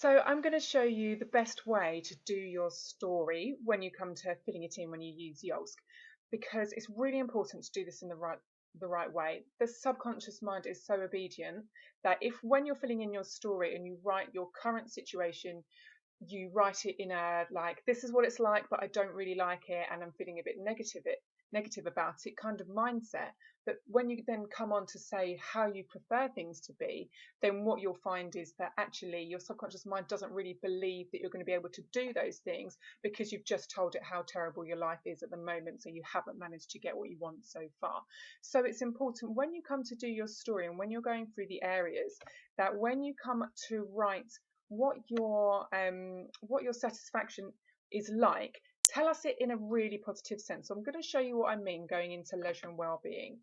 So I'm going to show you the best way to do your story when you come to filling it in when you use Yolsk, because it's really important to do this in the right way. The subconscious mind is so obedient that if when you're filling in your story and you write your current situation, you write it in a like, this is what it's like, but I don't really like it and I'm feeling a bit negative about it kind of mindset. But when you then come on to say how you prefer things to be, then what you'll find is that actually your subconscious mind doesn't really believe that you're going to be able to do those things, because you've just told it how terrible your life is at the moment, so you haven't managed to get what you want so far. So it's important when you come to do your story and when you're going through the areas, that when you come to write what your satisfaction is like, tell us it in a really positive sense. So I'm going to show you what I mean going into leisure and well-being.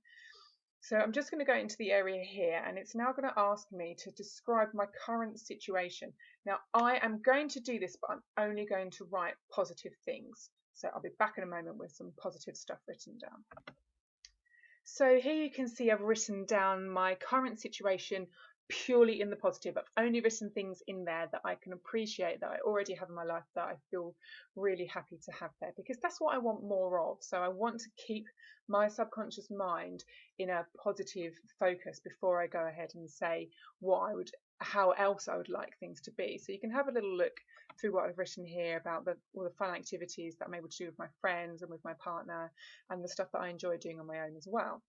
So I'm just going to go into the area here, and it's now going to ask me to describe my current situation. Now I am going to do this, but I'm only going to write positive things. So I'll be back in a moment with some positive stuff written down. So here you can see I've written down my current situation purely in the positive. I've only written things in there that I can appreciate, that I already have in my life, that I feel really happy to have there, because that's what I want more of. So I want to keep my subconscious mind in a positive focus before I go ahead and say how else I would like things to be. So you can have a little look through what I've written here about all the fun activities that I'm able to do with my friends and with my partner, and the stuff that I enjoy doing on my own as well.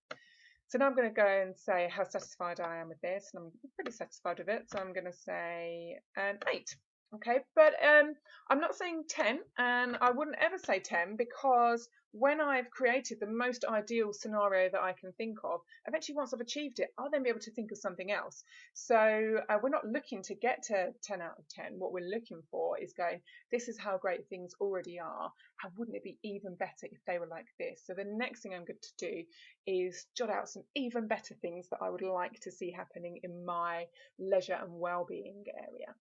So now I'm going to go and say how satisfied I am with this, and I'm pretty satisfied with it. So I'm going to say an 8. Okay, but I'm not saying 10, and I wouldn't ever say 10, because when I've created the most ideal scenario that I can think of, eventually once I've achieved it, I'll then be able to think of something else. So we're not looking to get to 10 out of 10. What we're looking for is going, this is how great things already are, and wouldn't it be even better if they were like this? So the next thing I'm going to do is jot out some even better things that I would like to see happening in my leisure and well-being area.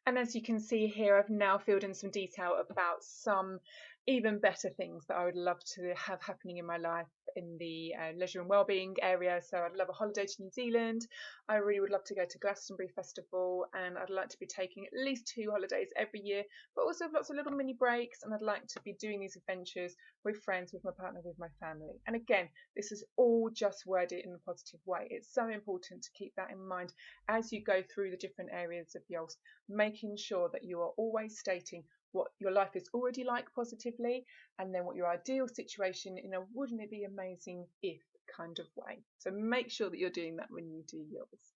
And as you can see here, I've now filled in some detail about some even better things that I would love to have happening in my life in the leisure and wellbeing area. So I'd love a holiday to New Zealand. I really would love to go to Glastonbury Festival, and I'd like to be taking at least 2 holidays every year, but also lots of little mini breaks. And I'd like to be doing these adventures with friends, with my partner, with my family. And again, this is all just worded in a positive way. It's so important to keep that in mind as you go through the different areas of Yolsk, making sure that you are always stating what your life is already like positively, and then what your ideal situation in a wouldn't it be amazing if kind of way. So make sure that you're doing that when you do yours.